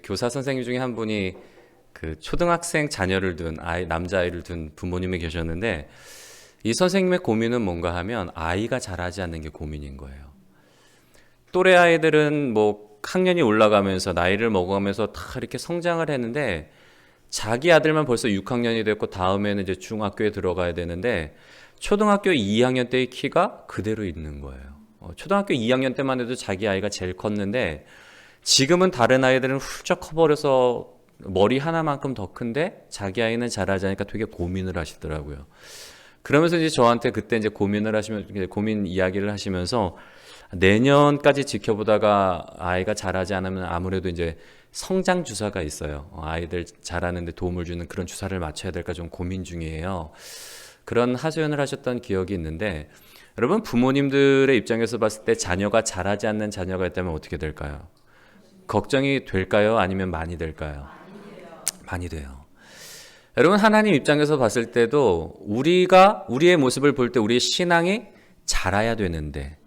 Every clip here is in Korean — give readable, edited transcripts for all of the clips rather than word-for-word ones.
교사 선생님 중에 한 분이 그 초등학생 자녀를 둔 남자아이를 둔 부모님이 계셨는데, 이 선생님의 고민은 뭔가 하면 아이가 자라지 않는 게 고민인 거예요. 또래 아이들은 뭐 학년이 올라가면서 나이를 먹어가면서 다 이렇게 성장을 했는데, 자기 아들만 벌써 6학년이 됐고 다음에는 이제 중학교에 들어가야 되는데 초등학교 2학년 때의 키가 그대로 있는 거예요. 초등학교 2학년 때만 해도 자기 아이가 제일 컸는데, 지금은 다른 아이들은 훌쩍 커버려서 머리 하나만큼 더 큰데 자기 아이는 자라지 않으니까 되게 고민을 하시더라고요. 그러면서 이제 저한테 그때 이제 고민 이야기를 하시면서, 내년까지 지켜보다가 아이가 자라지 않으면 아무래도 이제 성장 주사가 있어요. 아이들 자라는데 도움을 주는 그런 주사를 맞춰야 될까 좀 고민 중이에요. 그런 하소연을 하셨던 기억이 있는데, 여러분 부모님들의 입장에서 봤을 때 자녀가 자라지 않는 자녀가 있다면 어떻게 될까요? 걱정이 될까요? 아니면 많이 될까요? 많이 돼요. 여러분 하나님 입장에서 봤을 때도 우리가 우리의 모습을 볼 때 우리의 신앙이 자라야 되는데,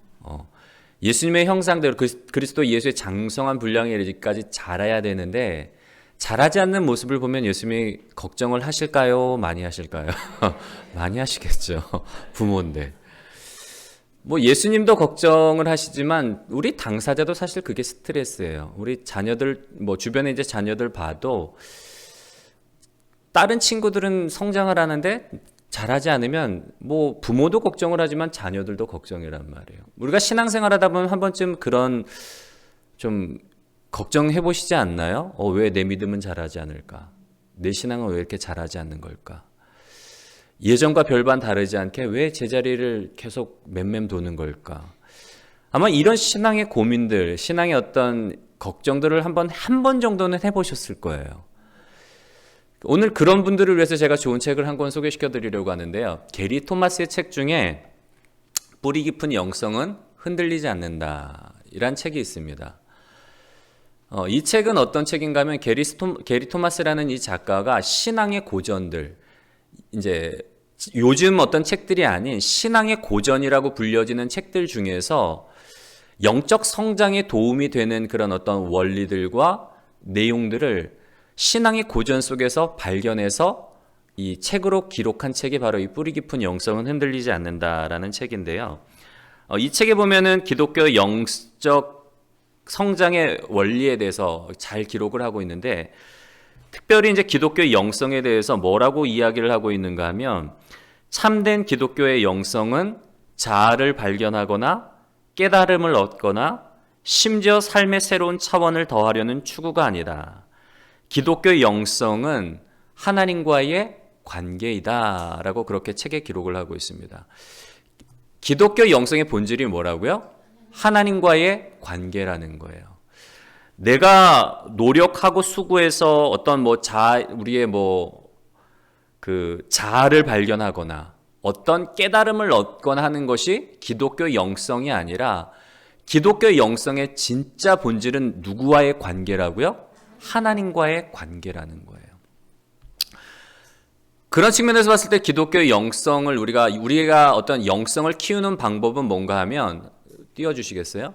예수님의 형상대로 그리스도 예수의 장성한 분량에 이르기까지 자라야 되는데, 자라지 않는 모습을 보면 예수님이 걱정을 하실까요? 많이 하실까요? 많이 하시겠죠. 부모인데. 뭐 예수님도 걱정을 하시지만 우리 당사자도 사실 그게 스트레스예요. 우리 자녀들, 뭐 주변에 이제 자녀들 봐도 다른 친구들은 성장을 하는데 잘하지 않으면 뭐 부모도 걱정을 하지만 자녀들도 걱정이란 말이에요. 우리가 신앙생활 하다 보면 한 번쯤 그런 좀 걱정해 보시지 않나요? 왜 내 믿음은 자라지 않을까? 내 신앙은 왜 이렇게 자라지 않는 걸까? 예전과 별반 다르지 않게 왜 제자리를 계속 맴맴 도는 걸까? 아마 이런 신앙의 고민들, 신앙의 어떤 걱정들을 한 번 정도는 해보셨을 거예요. 오늘 그런 분들을 위해서 제가 좋은 책을 한 권 소개시켜 드리려고 하는데요. 게리 토마스의 책 중에 뿌리 깊은 영성은 흔들리지 않는다 이란 책이 있습니다. 이 책은 어떤 책인가 하면 게리 토마스라는 이 작가가 신앙의 고전들, 이제 요즘 어떤 책들이 아닌 신앙의 고전이라고 불려지는 책들 중에서 영적 성장에 도움이 되는 그런 어떤 원리들과 내용들을 신앙의 고전 속에서 발견해서 이 책으로 기록한 책이 바로 이 뿌리 깊은 영성은 흔들리지 않는다라는 책인데요. 이 책에 보면은 기독교 영적 성장의 원리에 대해서 잘 기록을 하고 있는데, 특별히 이제 기독교의 영성에 대해서 뭐라고 이야기를 하고 있는가 하면, 참된 기독교의 영성은 자아를 발견하거나 깨달음을 얻거나 심지어 삶의 새로운 차원을 더하려는 추구가 아니다. 기독교의 영성은 하나님과의 관계이다 라고 그렇게 책에 기록을 하고 있습니다. 기독교 영성의 본질이 뭐라고요? 하나님과의 관계라는 거예요. 내가 노력하고 수고해서 어떤 우리의 자아를 발견하거나 어떤 깨달음을 얻거나 하는 것이 기독교 영성이 아니라, 기독교 영성의 진짜 본질은 누구와의 관계라고요? 하나님과의 관계라는 거예요. 그런 측면에서 봤을 때 기독교의 영성을 우리가 어떤 영성을 키우는 방법은 뭔가 하면, 띄워주시겠어요?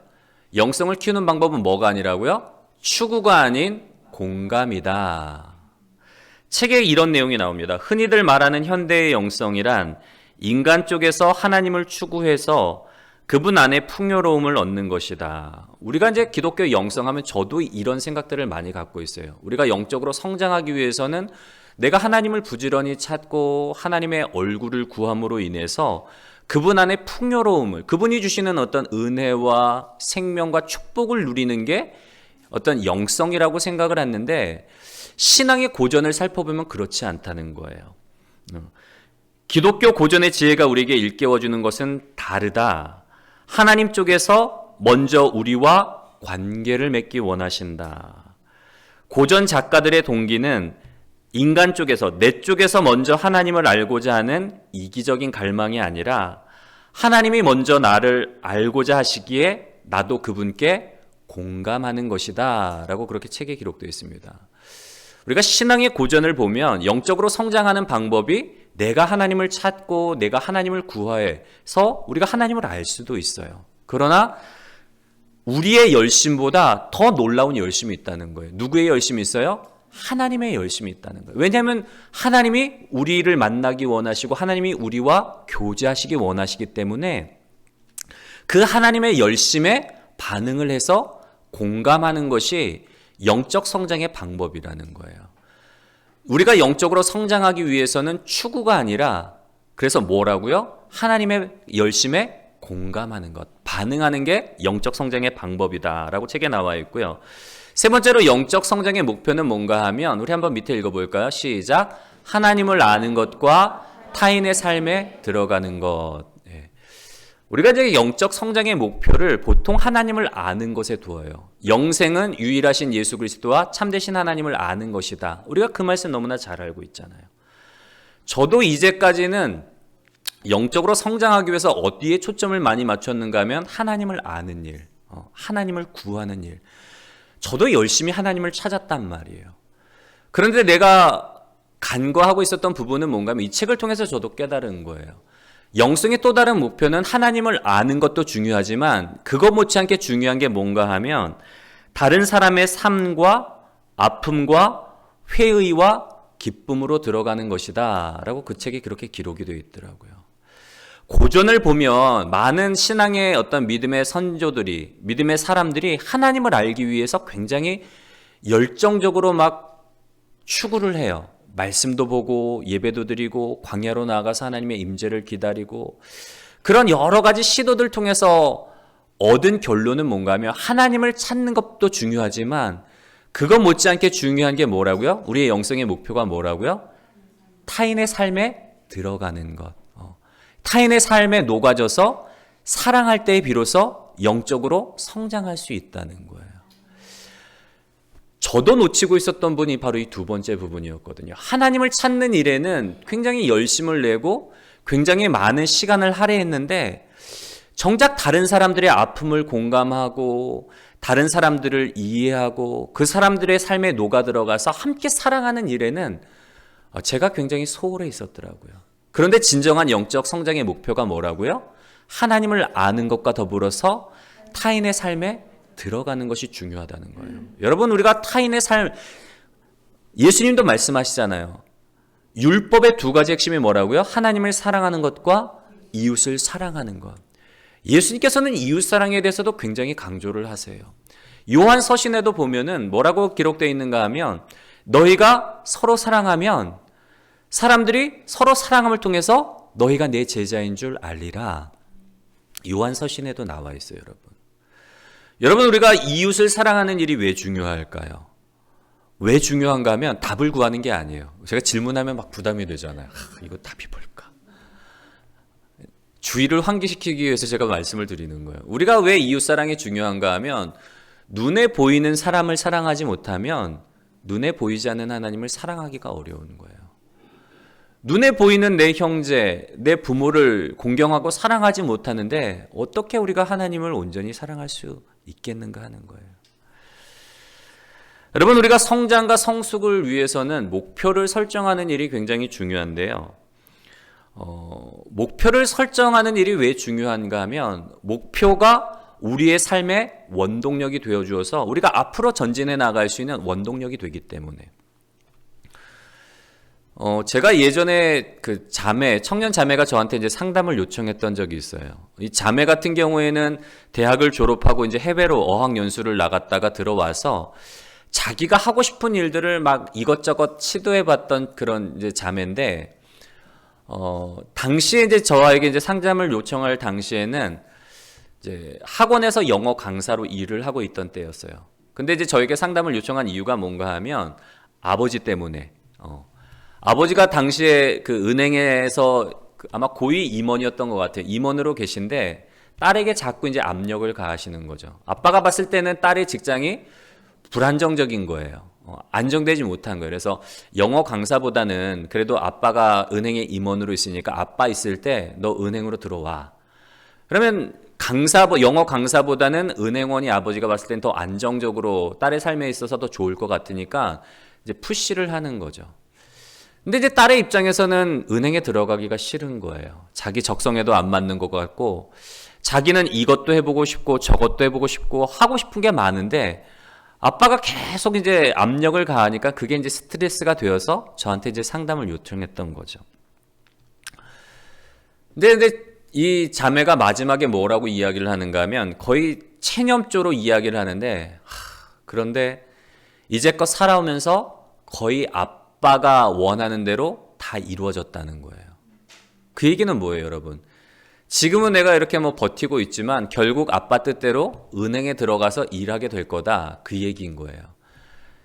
영성을 키우는 방법은 뭐가 아니라고요? 추구가 아닌 공감이다. 책에 이런 내용이 나옵니다. 흔히들 말하는 현대의 영성이란 인간 쪽에서 하나님을 추구해서 그분 안에 풍요로움을 얻는 것이다. 우리가 이제 기독교 영성하면 저도 이런 생각들을 많이 갖고 있어요. 우리가 영적으로 성장하기 위해서는 내가 하나님을 부지런히 찾고 하나님의 얼굴을 구함으로 인해서 그분 안에 풍요로움을, 그분이 주시는 어떤 은혜와 생명과 축복을 누리는 게 어떤 영성이라고 생각을 했는데, 신앙의 고전을 살펴보면 그렇지 않다는 거예요. 기독교 고전의 지혜가 우리에게 일깨워주는 것은 다르다. 하나님 쪽에서 먼저 우리와 관계를 맺기 원하신다. 고전 작가들의 동기는 인간 쪽에서, 내 쪽에서 먼저 하나님을 알고자 하는 이기적인 갈망이 아니라, 하나님이 먼저 나를 알고자 하시기에 나도 그분께 공감하는 것이다 라고 그렇게 책에 기록되어 있습니다. 우리가 신앙의 고전을 보면 영적으로 성장하는 방법이 내가 하나님을 찾고 내가 하나님을 구해서 우리가 하나님을 알 수도 있어요. 그러나 우리의 열심보다 더 놀라운 열심이 있다는 거예요. 누구의 열심이 있어요? 하나님의 열심이 있다는 거예요. 왜냐하면 하나님이 우리를 만나기 원하시고 하나님이 우리와 교제하시기 원하시기 때문에 그 하나님의 열심에 반응을 해서 공감하는 것이 영적 성장의 방법이라는 거예요. 우리가 영적으로 성장하기 위해서는 추구가 아니라 그래서 뭐라고요? 하나님의 열심에 공감하는 것, 반응하는 게 영적 성장의 방법이다라고 책에 나와 있고요. 세 번째로 영적 성장의 목표는 뭔가 하면 우리 한번 밑에 읽어볼까요? 시작. 하나님을 아는 것과 타인의 삶에 들어가는 것. 우리가 이제 영적 성장의 목표를 보통 하나님을 아는 것에 두어요. 영생은 유일하신 예수 그리스도와 참되신 하나님을 아는 것이다. 우리가 그 말씀 너무나 잘 알고 있잖아요. 저도 이제까지는 영적으로 성장하기 위해서 어디에 초점을 많이 맞췄는가 하면 하나님을 아는 일, 하나님을 구하는 일. 저도 열심히 하나님을 찾았단 말이에요. 그런데 내가 간과하고 있었던 부분은 뭔가 하면 이 책을 통해서 저도 깨달은 거예요. 영성의 또 다른 목표는 하나님을 아는 것도 중요하지만 그것 못지않게 중요한 게 뭔가 하면 다른 사람의 삶과 아픔과 회의와 기쁨으로 들어가는 것이다 라고 그 책에 그렇게 기록이 되어 있더라고요. 고전을 보면 많은 신앙의 어떤 믿음의 선조들이, 믿음의 사람들이 하나님을 알기 위해서 굉장히 열정적으로 막 추구를 해요. 말씀도 보고 예배도 드리고 광야로 나아가서 하나님의 임재를 기다리고 그런 여러 가지 시도들 통해서 얻은 결론은 뭔가 하면 하나님을 찾는 것도 중요하지만 그것 못지않게 중요한 게 뭐라고요? 우리의 영성의 목표가 뭐라고요? 타인의 삶에 들어가는 것. 타인의 삶에 녹아져서 사랑할 때에 비로소 영적으로 성장할 수 있다는 거예요. 저도 놓치고 있었던 분이 바로 이 두 번째 부분이었거든요. 하나님을 찾는 일에는 굉장히 열심을 내고 굉장히 많은 시간을 할애했는데 정작 다른 사람들의 아픔을 공감하고 다른 사람들을 이해하고 그 사람들의 삶에 녹아들어가서 함께 사랑하는 일에는 제가 굉장히 소홀해 있었더라고요. 그런데 진정한 영적 성장의 목표가 뭐라고요? 하나님을 아는 것과 더불어서 타인의 삶에 들어가는 것이 중요하다는 거예요. 여러분, 우리가 타인의 삶, 예수님도 말씀하시잖아요. 율법의 두 가지 핵심이 뭐라고요? 하나님을 사랑하는 것과 이웃을 사랑하는 것. 예수님께서는 이웃 사랑에 대해서도 굉장히 강조를 하세요. 요한 서신에도 보면은 뭐라고 기록되어 있는가 하면 너희가 서로 사랑하면 사람들이 서로 사랑함을 통해서 너희가 내 제자인 줄 알리라. 요한 서신에도 나와 있어요, 여러분. 여러분, 우리가 이웃을 사랑하는 일이 왜 중요할까요? 왜 중요한가 하면 답을 구하는 게 아니에요. 제가 질문하면 막 부담이 되잖아요. 이거 답이 뭘까? 주의를 환기시키기 위해서 제가 말씀을 드리는 거예요. 우리가 왜 이웃 사랑이 중요한가 하면 눈에 보이는 사람을 사랑하지 못하면 눈에 보이지 않는 하나님을 사랑하기가 어려운 거예요. 눈에 보이는 내 형제, 내 부모를 공경하고 사랑하지 못하는데 어떻게 우리가 하나님을 온전히 사랑할 수 있겠는가 하는 거예요. 여러분, 우리가 성장과 성숙을 위해서는 목표를 설정하는 일이 굉장히 중요한데요. 목표를 설정하는 일이 왜 중요한가 하면 목표가 우리의 삶의 원동력이 되어주어서 우리가 앞으로 전진해 나갈 수 있는 원동력이 되기 때문에 제가 예전에 그 청년 자매가 저한테 이제 상담을 요청했던 적이 있어요. 이 자매 같은 경우에는 대학을 졸업하고 이제 해외로 어학연수를 나갔다가 들어와서 자기가 하고 싶은 일들을 막 이것저것 시도해봤던 그런 이제 자매인데, 당시에 이제 저에게 이제 상담을 요청할 당시에는 이제 학원에서 영어 강사로 일을 하고 있던 때였어요. 근데 이제 저에게 상담을 요청한 이유가 뭔가 하면 아버지 때문에, 아버지가 당시에 그 은행에서 아마 고위 임원이었던 것 같아요. 임원으로 계신데 딸에게 자꾸 이제 압력을 가하시는 거죠. 아빠가 봤을 때는 딸의 직장이 불안정적인 거예요. 안정되지 못한 거예요. 그래서 영어 강사보다는 그래도 아빠가 은행의 임원으로 있으니까 아빠 있을 때 너 은행으로 들어와. 그러면 영어 강사보다는 은행원이 아버지가 봤을 땐 더 안정적으로 딸의 삶에 있어서 더 좋을 것 같으니까 이제 푸시를 하는 거죠. 근데 이제 딸의 입장에서는 은행에 들어가기가 싫은 거예요. 자기 적성에도 안 맞는 것 같고 자기는 이것도 해보고 싶고 저것도 해보고 싶고 하고 싶은 게 많은데 아빠가 계속 이제 압력을 가하니까 그게 이제 스트레스가 되어서 저한테 이제 상담을 요청했던 거죠. 근데 이 자매가 마지막에 뭐라고 이야기를 하는가 하면 거의 체념조로 이야기를 하는데, 그런데 이제껏 살아오면서 거의 아빠가 원하는 대로 다 이루어졌다는 거예요. 그 얘기는 뭐예요, 여러분? 지금은 내가 이렇게 뭐 버티고 있지만 결국 아빠 뜻대로 은행에 들어가서 일하게 될 거다, 그 얘기인 거예요.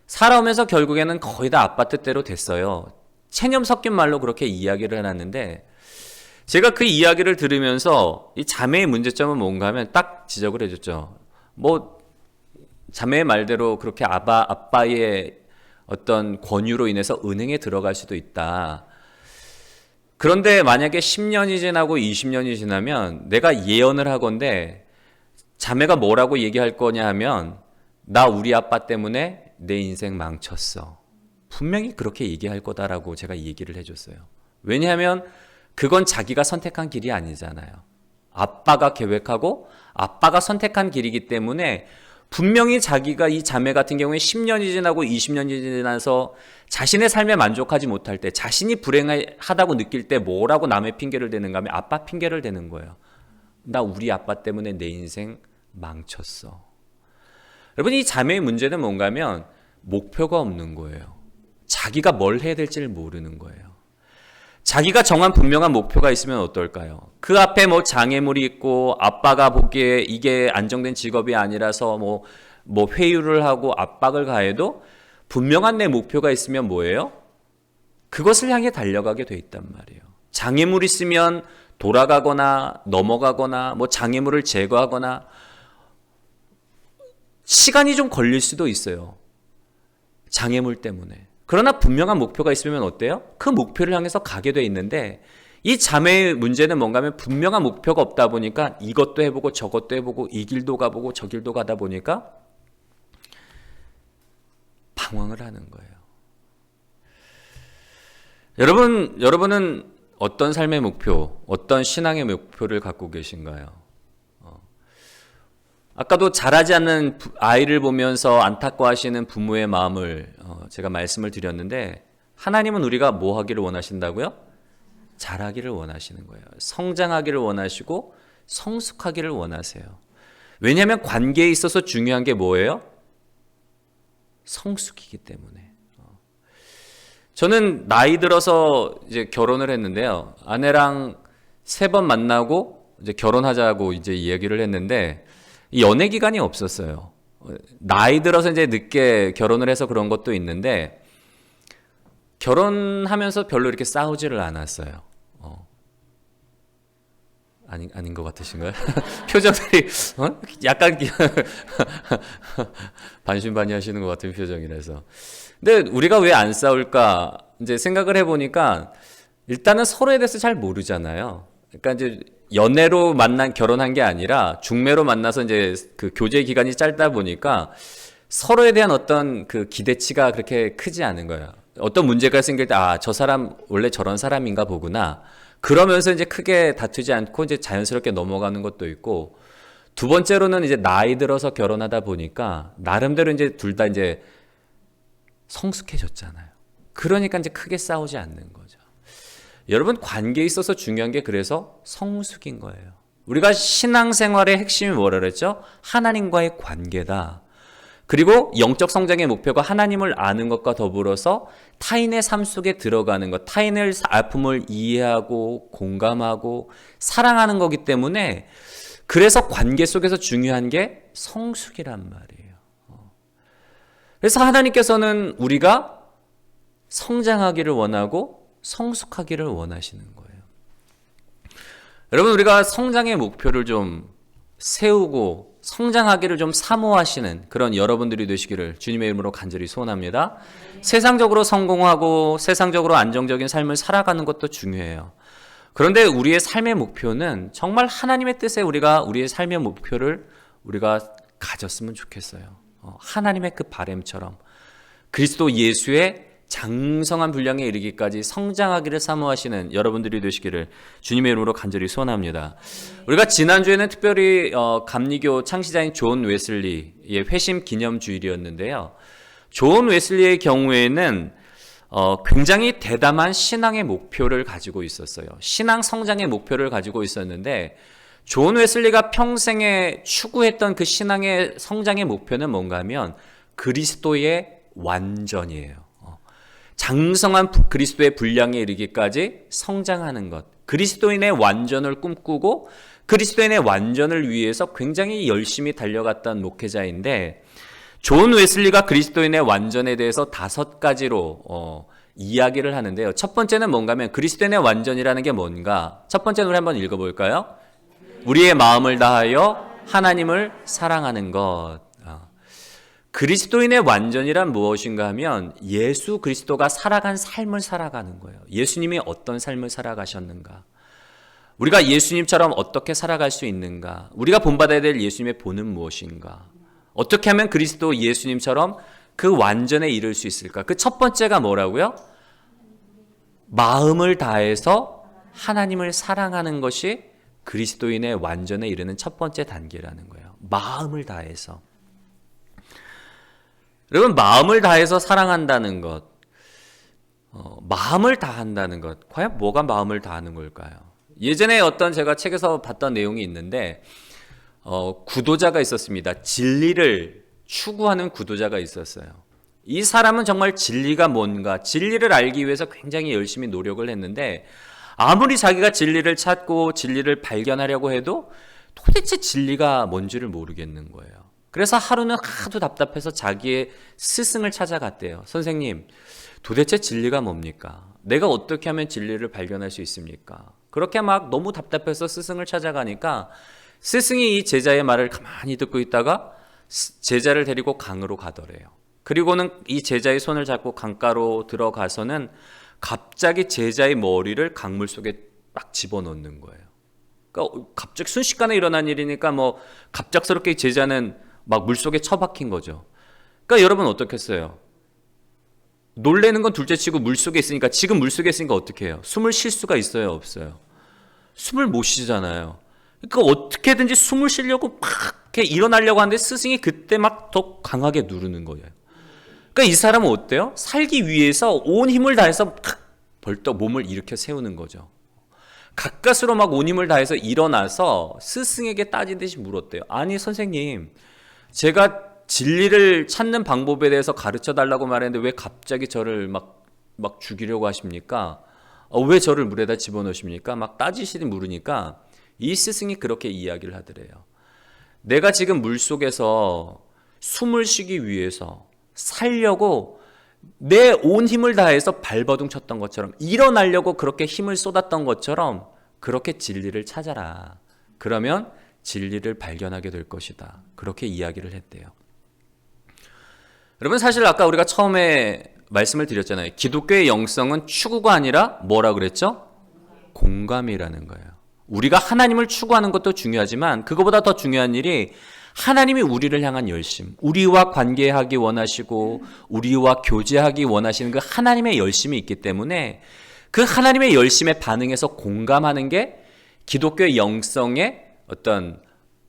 살아오면서 결국에는 거의 다 아빠 뜻대로 됐어요. 체념 섞인 말로 그렇게 이야기를 해놨는데, 제가 그 이야기를 들으면서 이 자매의 문제점은 뭔가 하면 딱 지적을 해줬죠. 뭐 자매의 말대로 그렇게 아빠의 어떤 권유로 인해서 은행에 들어갈 수도 있다. 그런데 만약에 10년이 지나고 20년이 지나면 내가 예언을 하건대 자매가 뭐라고 얘기할 거냐 하면, 나 우리 아빠 때문에 내 인생 망쳤어. 분명히 그렇게 얘기할 거다라고 제가 얘기를 해줬어요. 왜냐하면 그건 자기가 선택한 길이 아니잖아요. 아빠가 계획하고 아빠가 선택한 길이기 때문에 분명히 자기가, 이 자매 같은 경우에 10년이 지나고 20년이 지나서 자신의 삶에 만족하지 못할 때, 자신이 불행하다고 느낄 때 뭐라고 남의 핑계를 대는가 하면 아빠 핑계를 대는 거예요. 나 우리 아빠 때문에 내 인생 망쳤어. 여러분, 이 자매의 문제는 뭔가 하면 목표가 없는 거예요. 자기가 뭘 해야 될지를 모르는 거예요. 자기가 정한 분명한 목표가 있으면 어떨까요? 그 앞에 뭐 장애물이 있고 아빠가 보기에 이게 안정된 직업이 아니라서 뭐 회유를 하고 압박을 가해도 분명한 내 목표가 있으면 뭐예요? 그것을 향해 달려가게 돼 있단 말이에요. 장애물 있으면 돌아가거나 넘어가거나 뭐 장애물을 제거하거나 시간이 좀 걸릴 수도 있어요. 장애물 때문에. 그러나 분명한 목표가 있으면 어때요? 그 목표를 향해서 가게 돼 있는데, 이 자매의 문제는 뭔가 하면 분명한 목표가 없다 보니까 이것도 해보고 저것도 해보고 이 길도 가보고 저 길도 가다 보니까 방황을 하는 거예요. 여러분은 어떤 삶의 목표, 어떤 신앙의 목표를 갖고 계신가요? 아까도 자라지 않는 아이를 보면서 안타까워하시는 부모의 마음을 제가 말씀을 드렸는데, 하나님은 우리가 뭐 하기를 원하신다고요? 자라기를 원하시는 거예요. 성장하기를 원하시고 성숙하기를 원하세요. 왜냐하면 관계에 있어서 중요한 게 뭐예요? 성숙이기 때문에. 저는 나이 들어서 이제 결혼을 했는데요. 아내랑 3번 만나고 이제 결혼하자고 이제 이야기를 했는데, 연애 기간이 없었어요. 나이 들어서 이제 늦게 결혼을 해서 그런 것도 있는데, 결혼하면서 별로 이렇게 싸우지를 않았어요. 아닌 것 같으신가요? 표정들이 약간 반신반의하시는 것 같은 표정이라서. 근데 우리가 왜 안 싸울까 이제 생각을 해보니까, 일단은 서로에 대해서 잘 모르잖아요. 그러니까 이제 연애로 결혼한 게 아니라 중매로 만나서 이제 그 교제 기간이 짧다 보니까 서로에 대한 어떤 그 기대치가 그렇게 크지 않은 거예요. 어떤 문제가 생길 때, 저 사람 원래 저런 사람인가 보구나. 그러면서 이제 크게 다투지 않고 이제 자연스럽게 넘어가는 것도 있고, 두 번째로는 이제 나이 들어서 결혼하다 보니까 나름대로 이제 둘 다 이제 성숙해졌잖아요. 그러니까 이제 크게 싸우지 않는 거죠. 여러분, 관계에 있어서 중요한 게 그래서 성숙인 거예요. 우리가 신앙생활의 핵심이 뭐라 그랬죠? 하나님과의 관계다. 그리고 영적 성장의 목표가 하나님을 아는 것과 더불어서 타인의 삶 속에 들어가는 것, 타인의 아픔을 이해하고 공감하고 사랑하는 거기 때문에, 그래서 관계 속에서 중요한 게 성숙이란 말이에요. 그래서 하나님께서는 우리가 성장하기를 원하고 성숙하기를 원하시는 거예요. 여러분, 우리가 성장의 목표를 좀 세우고 성장하기를 좀 사모하시는 그런 여러분들이 되시기를 주님의 이름으로 간절히 소원합니다. 세상적으로 성공하고 세상적으로 안정적인 삶을 살아가는 것도 중요해요. 그런데 우리의 삶의 목표는 정말 하나님의 뜻에 우리의 삶의 목표를 우리가 가졌으면 좋겠어요. 하나님의 그 바램처럼 그리스도 예수의 장성한 분량에 이르기까지 성장하기를 사모하시는 여러분들이 되시기를 주님의 이름으로 간절히 소원합니다. 우리가 지난주에는 특별히 감리교 창시자인 존 웨슬리의 회심 기념 주일이었는데요. 존 웨슬리의 경우에는 굉장히 대담한 신앙의 목표를 가지고 있었어요. 신앙 성장의 목표를 가지고 있었는데 존 웨슬리가 평생에 추구했던 그 신앙의 성장의 목표는 뭔가 하면 그리스도의 완전이에요. 장성한 그리스도의 분량에 이르기까지 성장하는 것. 그리스도인의 완전을 꿈꾸고 그리스도인의 완전을 위해서 굉장히 열심히 달려갔던 목회자인데 존 웨슬리가 그리스도인의 완전에 대해서 5가지로 이야기를 하는데요. 첫 번째는 뭔가 하면 그리스도인의 완전이라는 게 뭔가? 첫 번째는 우리 한번 읽어볼까요? 우리의 마음을 다하여 하나님을 사랑하는 것. 그리스도인의 완전이란 무엇인가 하면 예수 그리스도가 살아간 삶을 살아가는 거예요. 예수님이 어떤 삶을 살아가셨는가? 우리가 예수님처럼 어떻게 살아갈 수 있는가? 우리가 본받아야 될 예수님의 본은 무엇인가? 어떻게 하면 그리스도 예수님처럼 그 완전에 이를 수 있을까? 그 첫 번째가 뭐라고요? 마음을 다해서 하나님을 사랑하는 것이 그리스도인의 완전에 이르는 첫 번째 단계라는 거예요. 마음을 다해서. 여러분, 마음을 다해서 사랑한다는 것, 마음을 다한다는 것, 과연 뭐가 마음을 다하는 걸까요? 예전에 어떤 제가 책에서 봤던 내용이 있는데 구도자가 있었습니다. 진리를 추구하는 구도자가 있었어요. 이 사람은 정말 진리가 뭔가, 진리를 알기 위해서 굉장히 열심히 노력을 했는데 아무리 자기가 진리를 찾고 진리를 발견하려고 해도 도대체 진리가 뭔지를 모르겠는 거예요. 그래서 하루는 하도 답답해서 자기의 스승을 찾아갔대요. 선생님, 도대체 진리가 뭡니까? 내가 어떻게 하면 진리를 발견할 수 있습니까? 그렇게 막 너무 답답해서 스승을 찾아가니까 스승이 이 제자의 말을 가만히 듣고 있다가 제자를 데리고 강으로 가더래요. 그리고는 이 제자의 손을 잡고 강가로 들어가서는 갑자기 제자의 머리를 강물 속에 딱 집어넣는 거예요. 그러니까 갑자기 순식간에 일어난 일이니까 뭐 갑작스럽게 제자는 막 물속에 처박힌 거죠. 그러니까 여러분 어떻겠어요? 놀래는 건 둘째치고 물속에 있으니까, 지금 물속에 있으니까 어떻게 해요? 숨을 쉴 수가 있어요, 없어요? 숨을 못 쉬잖아요. 그러니까 어떻게든지 숨을 쉬려고 막 이렇게 일어나려고 하는데 스승이 그때 막 더 강하게 누르는 거예요. 그러니까 이 사람은 어때요? 살기 위해서 온 힘을 다해서 벌떡 몸을 일으켜 세우는 거죠. 가까스로 막 온 힘을 다해서 일어나서 스승에게 따지듯이 물었대요. 아니 선생님, 제가 진리를 찾는 방법에 대해서 가르쳐 달라고 말했는데 왜 갑자기 저를 막 죽이려고 하십니까? 왜 저를 물에다 집어넣으십니까? 막 따지시니 물으니까 이 스승이 그렇게 이야기를 하더래요. 내가 지금 물속에서 숨을 쉬기 위해서 살려고 내 온 힘을 다해서 발버둥 쳤던 것처럼, 일어나려고 그렇게 힘을 쏟았던 것처럼 그렇게 진리를 찾아라. 그러면 진리를 발견하게 될 것이다. 그렇게 이야기를 했대요. 여러분, 사실 아까 우리가 처음에 말씀을 드렸잖아요. 기독교의 영성은 추구가 아니라 뭐라 그랬죠? 공감이라는 거예요. 우리가 하나님을 추구하는 것도 중요하지만 그거보다 더 중요한 일이 하나님이 우리를 향한 열심, 우리와 관계하기 원하시고 우리와 교제하기 원하시는 그 하나님의 열심이 있기 때문에 그 하나님의 열심에 반응해서 공감하는 게 기독교의 영성의 어떤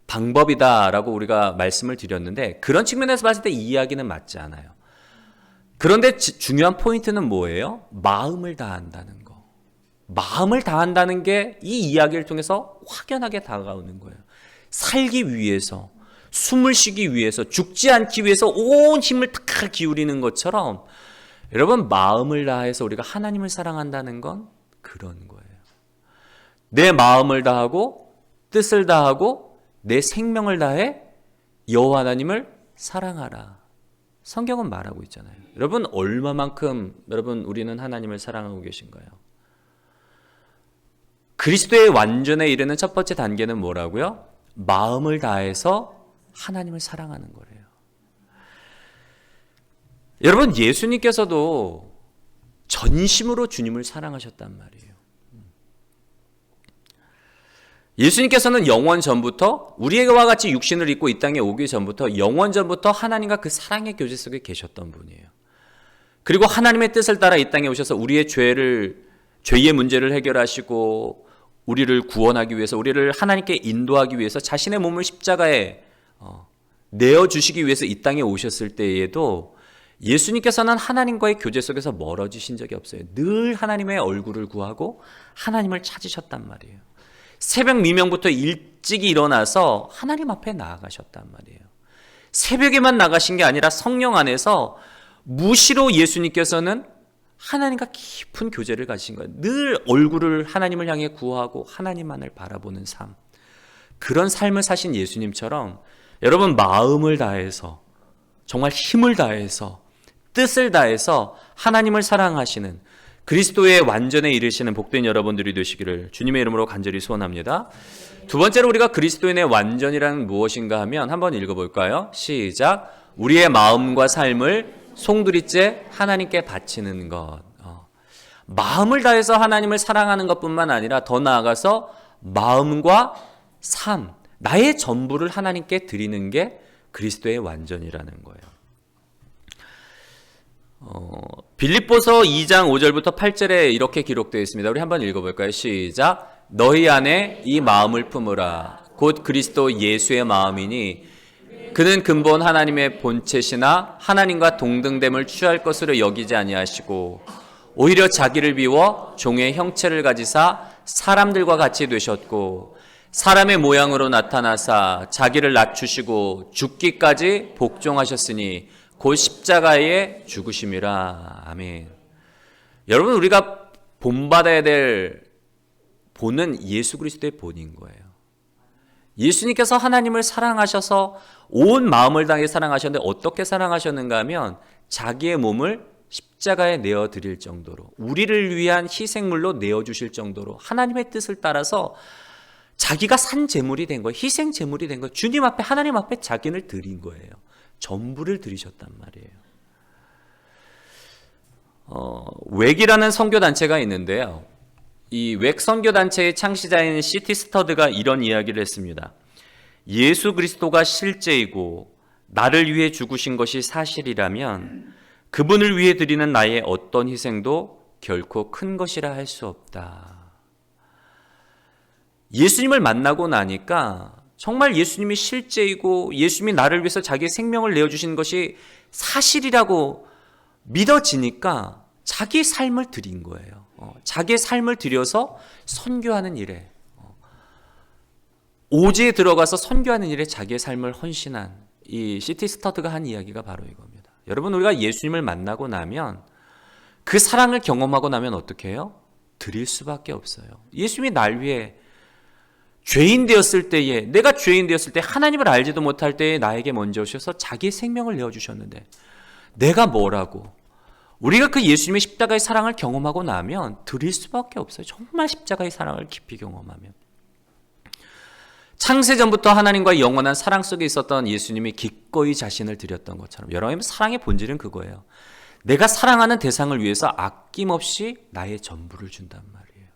방법이다라고 우리가 말씀을 드렸는데, 그런 측면에서 봤을 때 이 이야기는 맞지 않아요. 그런데 중요한 포인트는 뭐예요? 마음을 다한다는 거. 마음을 다한다는 게 이 이야기를 통해서 확연하게 다가오는 거예요. 살기 위해서, 숨을 쉬기 위해서, 죽지 않기 위해서 온 힘을 다 기울이는 것처럼 여러분, 마음을 다해서 우리가 하나님을 사랑한다는 건 그런 거예요. 내 마음을 다하고 뜻을 다하고 내 생명을 다해 여호와 하나님을 사랑하라. 성경은 말하고 있잖아요. 여러분, 얼마만큼 우리는 하나님을 사랑하고 계신가요? 그리스도의 완전에 이르는 첫 번째 단계는 뭐라고요? 마음을 다해서 하나님을 사랑하는 거래요. 여러분, 예수님께서도 전심으로 주님을 사랑하셨단 말이에요. 예수님께서는 영원 전부터, 우리와 같이 육신을 입고 이 땅에 오기 전부터, 영원 전부터 하나님과 그 사랑의 교제 속에 계셨던 분이에요. 그리고 하나님의 뜻을 따라 이 땅에 오셔서 우리의 죄의 문제를 해결하시고 우리를 구원하기 위해서, 우리를 하나님께 인도하기 위해서 자신의 몸을 십자가에 내어주시기 위해서 이 땅에 오셨을 때에도 예수님께서는 하나님과의 교제 속에서 멀어지신 적이 없어요. 늘 하나님의 얼굴을 구하고 하나님을 찾으셨단 말이에요. 새벽 미명부터 일찍이 일어나서 하나님 앞에 나아가셨단 말이에요. 새벽에만 나가신 게 아니라 성령 안에서 무시로 예수님께서는 하나님과 깊은 교제를 가지신 거예요. 늘 얼굴을 하나님을 향해 구하고 하나님만을 바라보는 삶. 그런 삶을 사신 예수님처럼 여러분 마음을 다해서, 정말 힘을 다해서, 뜻을 다해서 하나님을 사랑하시는 그리스도의 완전에 이르시는 복된 여러분들이 되시기를 주님의 이름으로 간절히 소원합니다. 두 번째로 우리가 그리스도인의 완전이란 무엇인가 하면 한번 읽어볼까요? 시작. 우리의 마음과 삶을 송두리째 하나님께 바치는 것. 마음을 다해서 하나님을 사랑하는 것뿐만 아니라 더 나아가서 마음과 삶, 나의 전부를 하나님께 드리는 게 그리스도의 완전이라는 거예요. 빌립보서 2장 5절부터 8절에 이렇게 기록되어 있습니다. 우리 한번 읽어볼까요? 시작. 너희 안에 이 마음을 품으라. 곧 그리스도 예수의 마음이니 그는 근본 하나님의 본체시나 하나님과 동등됨을 취할 것으로 여기지 아니하시고 오히려 자기를 비워 종의 형체를 가지사 사람들과 같이 되셨고 사람의 모양으로 나타나사 자기를 낮추시고 죽기까지 복종하셨으니 곧 십자가에 죽으심이라. 아멘. 여러분, 우리가 본받아야 될 본은 예수 그리스도의 본인 거예요. 예수님께서 하나님을 사랑하셔서 온 마음을 다해 사랑하셨는데 어떻게 사랑하셨는가 하면 자기의 몸을 십자가에 내어드릴 정도로, 우리를 위한 희생물로 내어주실 정도로 하나님의 뜻을 따라서 자기가 산 제물이 된 거예요. 희생 제물이 된 거예요. 주님 앞에, 하나님 앞에 자기를 드린 거예요. 전부를 드리셨단 말이에요. 웩이라는 선교단체가 있는데요. 이 웩 선교단체의 창시자인 C.T. 스터드가 이런 이야기를 했습니다. 예수 그리스도가 실제이고 나를 위해 죽으신 것이 사실이라면 그분을 위해 드리는 나의 어떤 희생도 결코 큰 것이라 할 수 없다. 예수님을 만나고 나니까 정말 예수님이 실제이고 예수님이 나를 위해서 자기의 생명을 내어주신 것이 사실이라고 믿어지니까 자기의 삶을 드린 거예요. 자기의 삶을 들여서 선교하는 일에, 오지에 들어가서 선교하는 일에 자기의 삶을 헌신한 이 C.T. 스터드가 한 이야기가 바로 이겁니다. 여러분, 우리가 예수님을 만나고 나면, 그 사랑을 경험하고 나면 어떻게 해요? 드릴 수밖에 없어요. 예수님이 날 위해 죄인 되었을 때에, 내가 죄인 되었을 때, 하나님을 알지도 못할 때에 나에게 먼저 오셔서 자기의 생명을 내어주셨는데 내가 뭐라고? 우리가 그 예수님의 십자가의 사랑을 경험하고 나면 드릴 수밖에 없어요. 정말 십자가의 사랑을 깊이 경험하면. 창세전부터 하나님과의 영원한 사랑 속에 있었던 예수님이 기꺼이 자신을 드렸던 것처럼, 여러분, 사랑의 본질은 그거예요. 내가 사랑하는 대상을 위해서 아낌없이 나의 전부를 준단 말이에요.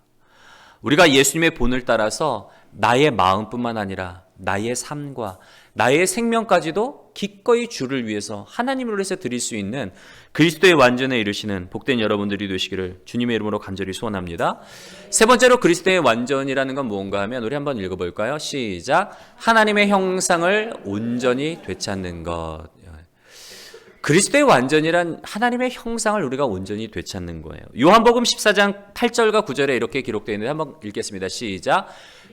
우리가 예수님의 본을 따라서 나의 마음뿐만 아니라 나의 삶과 나의 생명까지도 기꺼이 주를 위해서, 하나님을 위해서 드릴 수 있는 그리스도의 완전에 이르시는 복된 여러분들이 되시기를 주님의 이름으로 간절히 소원합니다. 세 번째로 그리스도의 완전이라는 건 무언가 하면 우리 한번 읽어볼까요? 시작. 하나님의 형상을 온전히 되찾는 것. 그리스도의 완전이란 하나님의 형상을 우리가 온전히 되찾는 거예요. 요한복음 14장 8절과 9절에 이렇게 기록되어 있는데 한번 읽겠습니다. 시작.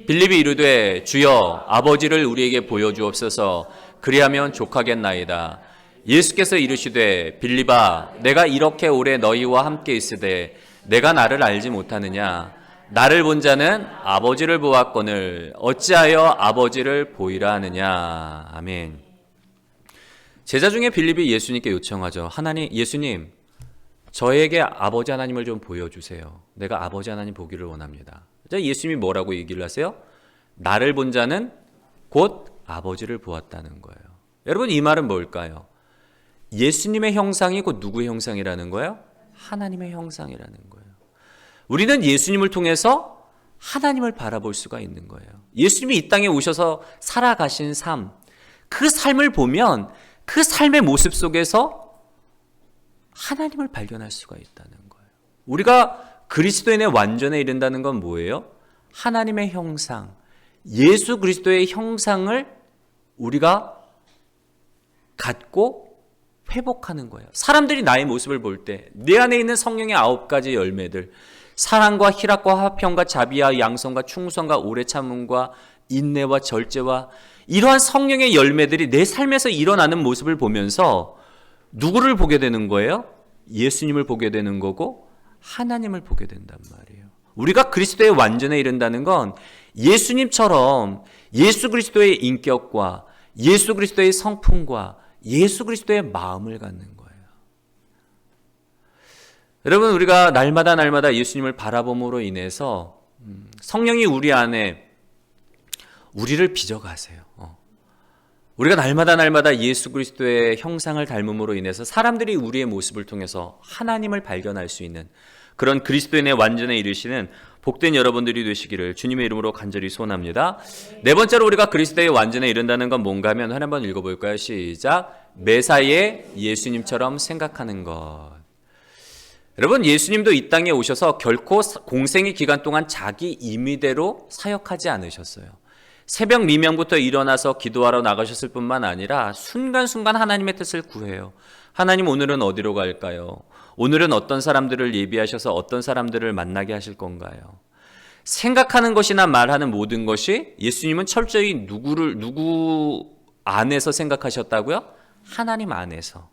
빌립이 이르되 주여 아버지를 우리에게 보여주옵소서. 그리하면 족하겠나이다. 예수께서 이르시되 빌립아 내가 이렇게 오래 너희와 함께 있으되 내가 나를 알지 못하느냐. 나를 본 자는 아버지를 보았거늘 어찌하여 아버지를 보이라 하느냐. 아멘. 제자 중에 빌립이 예수님께 요청하죠. 예수님, 저에게 아버지 하나님을 좀 보여주세요. 내가 아버지 하나님 보기를 원합니다. 예수님이 뭐라고 얘기를 하세요? 나를 본 자는 곧 아버지를 보았다는 거예요. 여러분, 이 말은 뭘까요? 예수님의 형상이 곧 누구의 형상이라는 거예요? 하나님의 형상이라는 거예요. 우리는 예수님을 통해서 하나님을 바라볼 수가 있는 거예요. 예수님이 이 땅에 오셔서 살아가신 삶, 그 삶을 보면 그 삶의 모습 속에서 하나님을 발견할 수가 있다는 거예요. 우리가 그리스도인의 완전에 이른다는 건 뭐예요? 하나님의 형상, 예수 그리스도의 형상을 우리가 갖고 회복하는 거예요. 사람들이 나의 모습을 볼 때 내 안에 있는 성령의 9가지 열매들, 사랑과 희락과 화평과 자비와 양성과 충성과 오래 참음과 인내와 절제와 이러한 성령의 열매들이 내 삶에서 일어나는 모습을 보면서 누구를 보게 되는 거예요? 예수님을 보게 되는 거고 하나님을 보게 된단 말이에요. 우리가 그리스도의 완전에 이른다는 건 예수님처럼 예수 그리스도의 인격과 예수 그리스도의 성품과 예수 그리스도의 마음을 갖는 거예요. 여러분, 우리가 날마다 예수님을 바라봄으로 인해서 성령이 우리 안에 우리를 빚어가세요. 우리가 날마다 예수 그리스도의 형상을 닮음으로 인해서 사람들이 우리의 모습을 통해서 하나님을 발견할 수 있는 그런 그리스도인의 완전에 이르시는 복된 여러분들이 되시기를 주님의 이름으로 간절히 소원합니다. 네 번째로 우리가 그리스도의 완전에 이른다는 건 뭔가 하면 한번 읽어볼까요? 시작. 매사에 예수님처럼 생각하는 것. 여러분, 예수님도 이 땅에 오셔서 결코 공생의 기간 동안 자기 임의대로 사역하지 않으셨어요. 새벽 미명부터 일어나서 기도하러 나가셨을 뿐만 아니라 순간순간 하나님의 뜻을 구해요. 하나님, 오늘은 어디로 갈까요? 오늘은 어떤 사람들을 예비하셔서 어떤 사람들을 만나게 하실 건가요? 생각하는 것이나 말하는 모든 것이 예수님은 철저히 누구 안에서 생각하셨다고요? 하나님 안에서.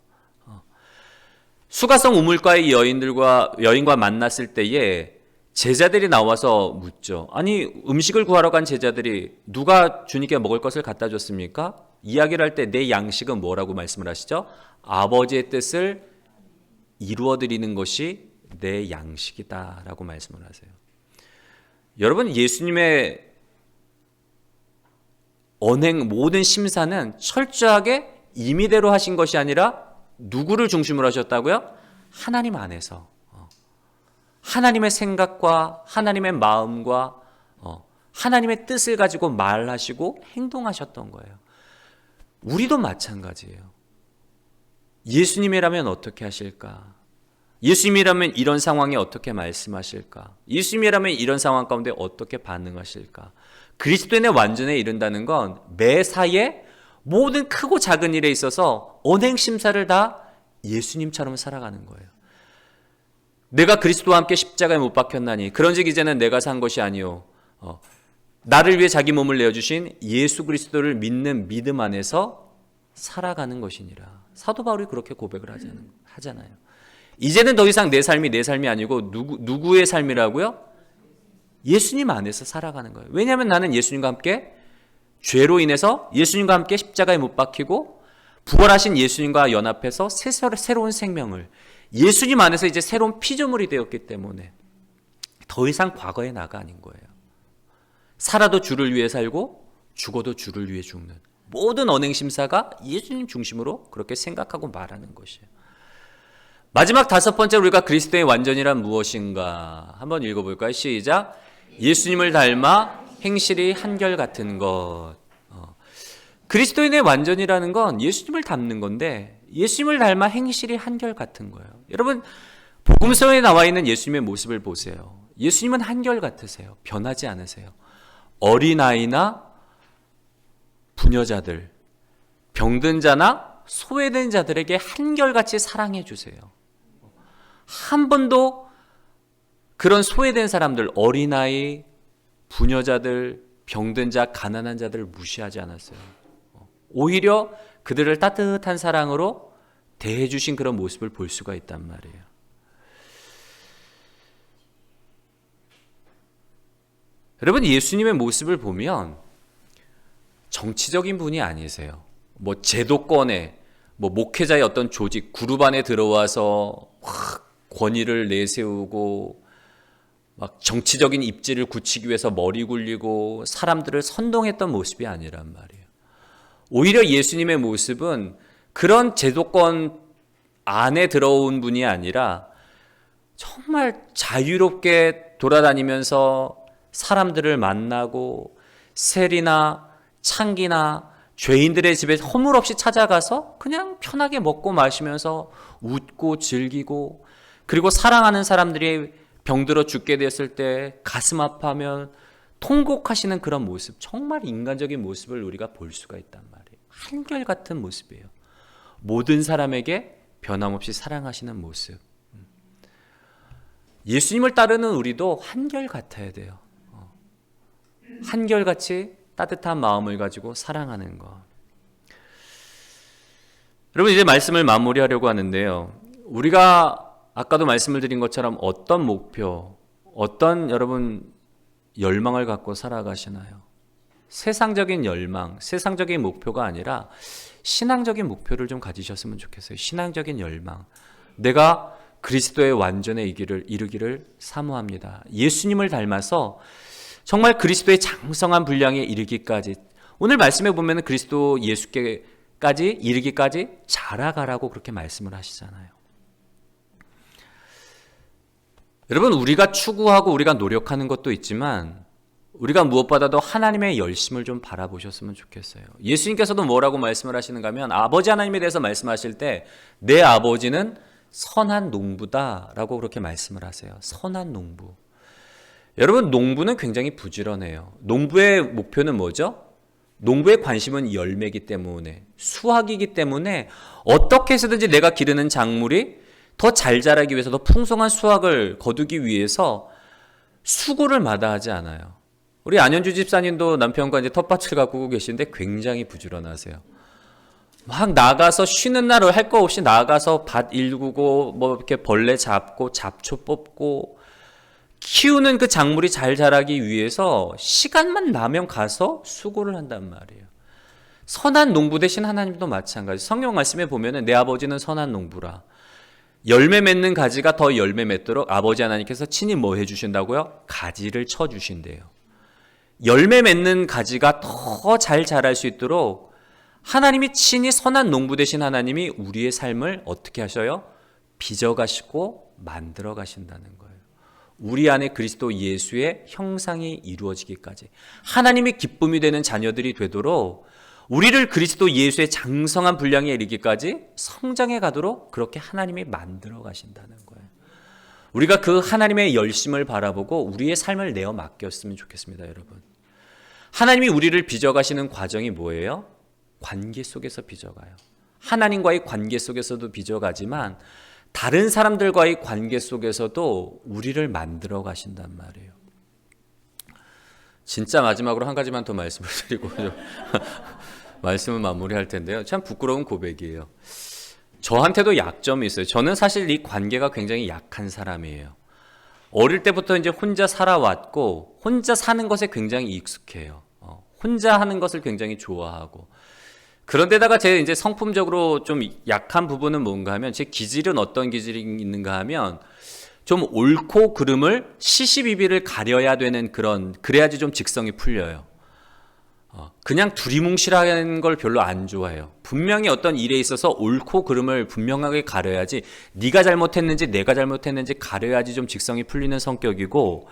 수가성 우물가의 여인과 만났을 때에 제자들이 나와서 묻죠. 아니, 음식을 구하러 간 제자들이 누가 주님께 먹을 것을 갖다 줬습니까? 이야기를 할 때 내 양식은 뭐라고 말씀을 하시죠? 아버지의 뜻을 이루어드리는 것이 내 양식이다 라고 말씀을 하세요. 여러분, 예수님의 언행 모든 심사는 철저하게 임의대로 하신 것이 아니라 누구를 중심으로 하셨다고요? 하나님 안에서 하나님의 생각과 하나님의 마음과 하나님의 뜻을 가지고 말하시고 행동하셨던 거예요. 우리도 마찬가지예요. 예수님이라면 어떻게 하실까? 예수님이라면 이런 상황에 어떻게 말씀하실까? 예수님이라면 이런 상황 가운데 어떻게 반응하실까? 그리스도인의 완전에 이른다는 건 매사에 모든 크고 작은 일에 있어서 언행심사를 다 예수님처럼 살아가는 거예요. 내가 그리스도와 함께 십자가에 못 박혔나니 그런즉 이제는 내가 산 것이 아니요 나를 위해 자기 몸을 내어주신 예수 그리스도를 믿는 믿음 안에서 살아가는 것이니라. 사도 바울이 그렇게 고백을 하잖아요. 이제는 더 이상 내 삶이 아니고 누구의 삶이라고요? 예수님 안에서 살아가는 거예요. 왜냐하면 나는 예수님과 함께 죄로 인해서 예수님과 함께 십자가에 못 박히고 부활하신 예수님과 연합해서 새로운 생명을 예수님 안에서 이제 새로운 피조물이 되었기 때문에 더 이상 과거의 나가 아닌 거예요. 살아도 주를 위해 살고 죽어도 주를 위해 죽는 모든 언행심사가 예수님 중심으로 그렇게 생각하고 말하는 것이에요. 마지막 5번째 우리가 그리스도의 완전이란 무엇인가 한번 읽어볼까요? 시작. 예수님을 닮아 행실이 한결같은 것. 그리스도인의 완전이라는 건 예수님을 닮는 건데 예수님을 닮아 행실이 한결같은 거예요. 여러분, 복음서에 나와 있는 예수님의 모습을 보세요. 예수님은 한결같으세요. 변하지 않으세요. 어린아이나 부녀자들, 병든 자나 소외된 자들에게 한결같이 사랑해 주세요. 한 번도 그런 소외된 사람들, 어린아이, 부녀자들, 병든 자, 가난한 자들을 무시하지 않았어요. 오히려 그들을 따뜻한 사랑으로 대해 주신 그런 모습을 볼 수가 있단 말이에요. 여러분, 예수님의 모습을 보면 정치적인 분이 아니세요. 뭐 제도권에 목회자의 어떤 조직, 그룹 안에 들어와서 확 권위를 내세우고 막 정치적인 입지를 굳히기 위해서 머리 굴리고 사람들을 선동했던 모습이 아니란 말이에요. 오히려 예수님의 모습은 그런 제도권 안에 들어온 분이 아니라 정말 자유롭게 돌아다니면서 사람들을 만나고 세리나 창기나 죄인들의 집에 허물없이 찾아가서 그냥 편하게 먹고 마시면서 웃고 즐기고, 그리고 사랑하는 사람들이 병들어 죽게 됐을 때 가슴 아파하면 통곡하시는 그런 모습, 정말 인간적인 모습을 우리가 볼 수가 있단 말이에요. 한결같은 모습이에요. 모든 사람에게 변함없이 사랑하시는 모습. 예수님을 따르는 우리도 한결같아야 돼요. 한결같이 따뜻한 마음을 가지고 사랑하는 것. 여러분, 이제 말씀을 마무리하려고 하는데요. 우리가 아까도 말씀을 드린 것처럼 어떤 목표, 어떤 여러분 열망을 갖고 살아가시나요? 세상적인 열망, 세상적인 목표가 아니라 신앙적인 목표를 좀 가지셨으면 좋겠어요. 신앙적인 열망. 내가 그리스도의 완전의 이르기를 사모합니다. 예수님을 닮아서 정말 그리스도의 장성한 분량에 이르기까지, 오늘 말씀에 보면 그리스도 예수께까지 이르기까지 자라가라고 그렇게 말씀을 하시잖아요. 여러분, 우리가 추구하고 우리가 노력하는 것도 있지만 우리가 무엇보다도 하나님의 열심을 좀 바라보셨으면 좋겠어요. 예수님께서도 뭐라고 말씀을 하시는가 하면, 아버지 하나님에 대해서 말씀하실 때 내 아버지는 선한 농부다라고 그렇게 말씀을 하세요. 선한 농부. 여러분, 농부는 굉장히 부지런해요. 농부의 목표는 뭐죠? 농부의 관심은 열매이기 때문에, 수확이기 때문에 어떻게 해서든지 내가 기르는 작물이 더 잘 자라기 위해서, 더 풍성한 수확을 거두기 위해서 수고를 마다하지 않아요. 우리 안현주 집사님도 남편과 이제 텃밭을 가꾸고 계시는데 굉장히 부지런하세요. 막 나가서 쉬는 날을 할 거 없이 나가서 밭 일구고 뭐 이렇게 벌레 잡고 잡초 뽑고, 키우는 그 작물이 잘 자라기 위해서 시간만 나면 가서 수고를 한단 말이에요. 선한 농부 대신 하나님도 마찬가지. 성경 말씀에 보면은 내 아버지는 선한 농부라. 열매 맺는 가지가 더 열매 맺도록 아버지 하나님께서 친히 뭐 해주신다고요? 가지를 쳐주신대요. 열매 맺는 가지가 더 잘 자랄 수 있도록 하나님이 친히, 선한 농부 되신 하나님이 우리의 삶을 어떻게 하셔요? 빚어가시고 만들어 가신다는 거예요. 우리 안에 그리스도 예수의 형상이 이루어지기까지, 하나님이 기쁨이 되는 자녀들이 되도록 우리를 그리스도 예수의 장성한 분량에 이르기까지 성장해 가도록 그렇게 하나님이 만들어 가신다는 거예요. 우리가 그 하나님의 열심을 바라보고 우리의 삶을 내어 맡겼으면 좋겠습니다, 여러분. 하나님이 우리를 빚어가시는 과정이 뭐예요? 관계 속에서 빚어가요. 하나님과의 관계 속에서도 빚어가지만 다른 사람들과의 관계 속에서도 우리를 만들어 가신단 말이에요. 진짜 마지막으로 한 가지만 더 말씀을 드리고 말씀을 마무리할 텐데요. 참 부끄러운 고백이에요. 저한테도 약점이 있어요. 저는 사실 이 관계가 굉장히 약한 사람이에요. 어릴 때부터 이제 혼자 살아왔고 혼자 사는 것에 굉장히 익숙해요. 혼자 하는 것을 굉장히 좋아하고, 그런데다가 제 이제 성품적으로 좀 약한 부분은 뭔가 하면, 제 기질은 어떤 기질이 있는가 하면 좀 옳고 그름을 시시비비를 가려야 되는 그런, 그래야지 좀 직성이 풀려요. 그냥 두리뭉실한 걸 별로 안 좋아해요. 분명히 어떤 일에 있어서 옳고 그름을 분명하게 가려야지, 네가 잘못했는지 내가 잘못했는지 가려야지 좀 직성이 풀리는 성격이고,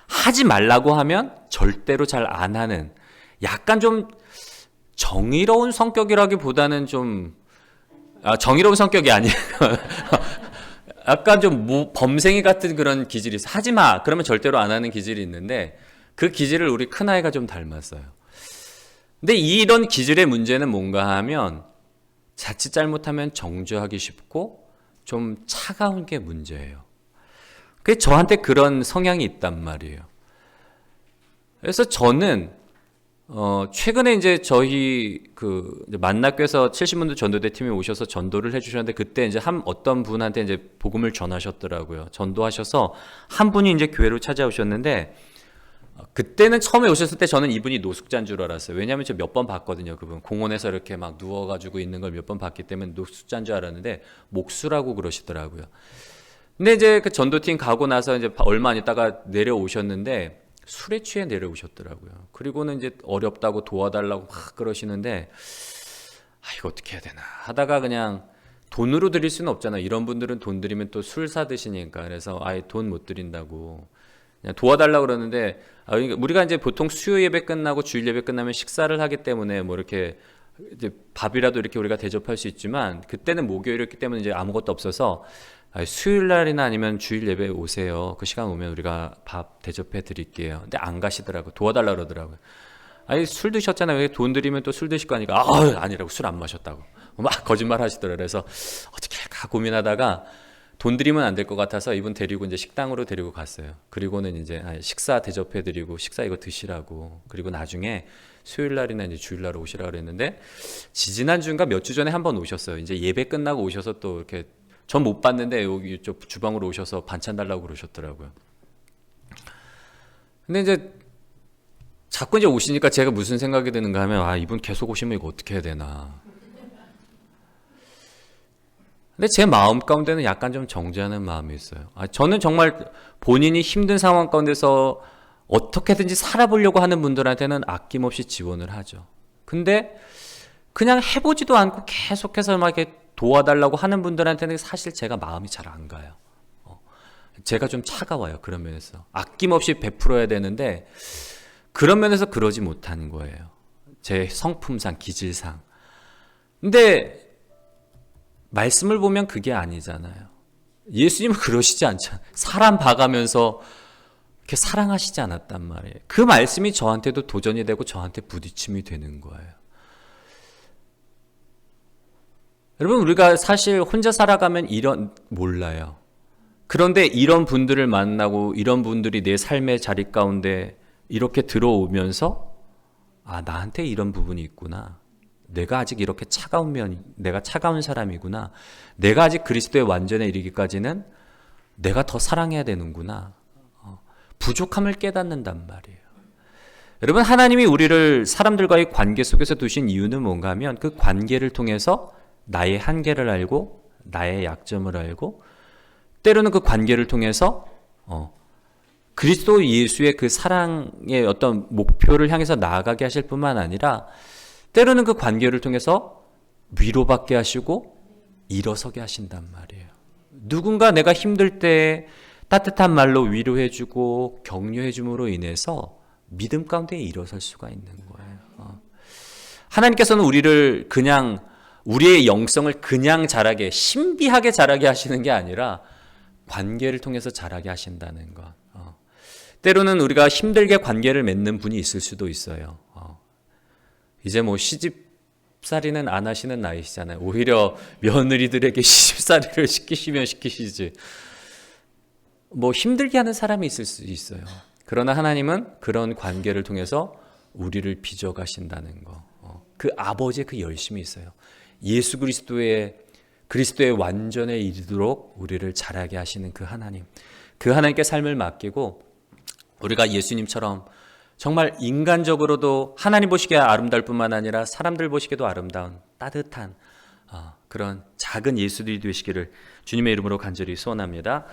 하지 말라고 하면 절대로 잘 안 하는, 약간 좀 정의로운 성격이라기보다는 좀 정의로운 성격이 아니에요. 약간 좀 범생이 같은 그런 기질이 있어요. 하지 마! 그러면 절대로 안 하는 기질이 있는데, 그 기질을 우리 큰아이가 좀 닮았어요. 근데 이런 기질의 문제는 뭔가 하면 자칫 잘못하면 정죄하기 쉽고 좀 차가운 게 문제예요. 그게 저한테 그런 성향이 있단 말이에요. 그래서 저는 최근에 이제 저희 만나교에서 70문도 전도대 팀이 오셔서 전도를 해주셨는데, 그때 이제 어떤 분한테 이제 복음을 전하셨더라고요. 전도하셔서 한 분이 이제 교회로 찾아오셨는데, 그때는 처음에 오셨을 때 저는 이분이 노숙자인 줄 알았어요. 왜냐하면 저 몇 번 봤거든요. 그분 공원에서 이렇게 막 누워가지고 있는 걸 몇 번 봤기 때문에 노숙자인 줄 알았는데, 목수라고 그러시더라고요. 근데 이제 그 전도팀 가고 나서 이제 얼마 안 있다가 내려오셨는데 술에 취해 내려오셨더라고요. 그리고는 이제 어렵다고 도와달라고 막 그러시는데, 이거 어떻게 해야 되나 하다가, 그냥 돈으로 드릴 수는 없잖아. 이런 분들은 돈 드리면 또 술 사 드시니까. 그래서 아예 돈 못 드린다고 그냥 도와달라고 그러는데, 우리가 이제 보통 수요 예배 끝나고 주일 예배 끝나면 식사를 하기 때문에 뭐 이렇게 이제 밥이라도 이렇게 우리가 대접할 수 있지만 그때는 목요일이었기 때문에 이제 아무것도 없어서 수요일 날이나 아니면 주일 예배 오세요. 그 시간 오면 우리가 밥 대접해 드릴게요. 근데 안 가시더라고요. 도와달라 그러더라고요. 아니 술 드셨잖아요. 돈 드리면 또 술 드실 거 아니까 아니라고 술 안 마셨다고 막 거짓말 하시더라고요. 그래서 어떻게 할까 고민하다가 돈 드리면 안 될 것 같아서 이분 데리고 이제 식당으로 데리고 갔어요. 그리고는 이제 식사 대접해 드리고 식사 이거 드시라고. 그리고 나중에 수요일 날이나 이제 주일 날 오시라 그랬는데 지지난주인가 몇 주 전에 한번 오셨어요. 이제 예배 끝나고 오셔서 또 이렇게 전 못 봤는데 여기 이쪽 주방으로 오셔서 반찬 달라고 그러셨더라고요. 근데 이제 자꾸 이제 오시니까 제가 무슨 생각이 드는가 하면 이분 계속 오시면 이거 어떻게 해야 되나. 근데 제 마음 가운데는 약간 좀 정죄하는 마음이 있어요. 저는 정말 본인이 힘든 상황 가운데서 어떻게든지 살아보려고 하는 분들한테는 아낌없이 지원을 하죠. 근데 그냥 해보지도 않고 계속해서 막 이렇게 도와달라고 하는 분들한테는 사실 제가 마음이 잘 안 가요. 제가 좀 차가워요. 그런 면에서. 아낌없이 베풀어야 되는데 그런 면에서 그러지 못하는 거예요. 제 성품상, 기질상. 근데 말씀을 보면 그게 아니잖아요. 예수님은 그러시지 않잖아요. 사람 봐가면서 이렇게 사랑하시지 않았단 말이에요. 그 말씀이 저한테도 도전이 되고 저한테 부딪힘이 되는 거예요. 여러분 우리가 사실 혼자 살아가면 몰라요. 그런데 이런 분들을 만나고 이런 분들이 내 삶의 자리 가운데 이렇게 들어오면서 나한테 이런 부분이 있구나. 내가 아직 이렇게 내가 차가운 사람이구나. 내가 아직 그리스도의 완전에 이르기까지는 내가 더 사랑해야 되는구나. 부족함을 깨닫는단 말이에요. 여러분 하나님이 우리를 사람들과의 관계 속에서 두신 이유는 뭔가 하면 그 관계를 통해서 나의 한계를 알고 나의 약점을 알고 때로는 그 관계를 통해서 그리스도 예수의 그 사랑의 어떤 목표를 향해서 나아가게 하실 뿐만 아니라 때로는 그 관계를 통해서 위로받게 하시고 일어서게 하신단 말이에요. 누군가 내가 힘들 때 따뜻한 말로 위로해주고 격려해줌으로 인해서 믿음 가운데 일어설 수가 있는 거예요. 하나님께서는 우리를 그냥 우리의 영성을 그냥 자라게 신비하게 자라게 하시는 게 아니라 관계를 통해서 자라게 하신다는 것. 때로는 우리가 힘들게 관계를 맺는 분이 있을 수도 있어요. 이제 뭐 시집살이는 안 하시는 나이시잖아요. 오히려 며느리들에게 시집살이를 시키시면 시키시지. 뭐 힘들게 하는 사람이 있을 수 있어요. 그러나 하나님은 그런 관계를 통해서 우리를 빚어가신다는 거. 그 아버지의 그 열심이 있어요. 예수 그리스도의 완전에 이르도록 우리를 자라게 하시는 그 하나님. 그 하나님께 삶을 맡기고 우리가 예수님처럼 정말 인간적으로도 하나님 보시기에 아름다울 뿐만 아니라 사람들 보시기에도 아름다운 따뜻한 그런 작은 예수들이 되시기를 주님의 이름으로 간절히 소원합니다.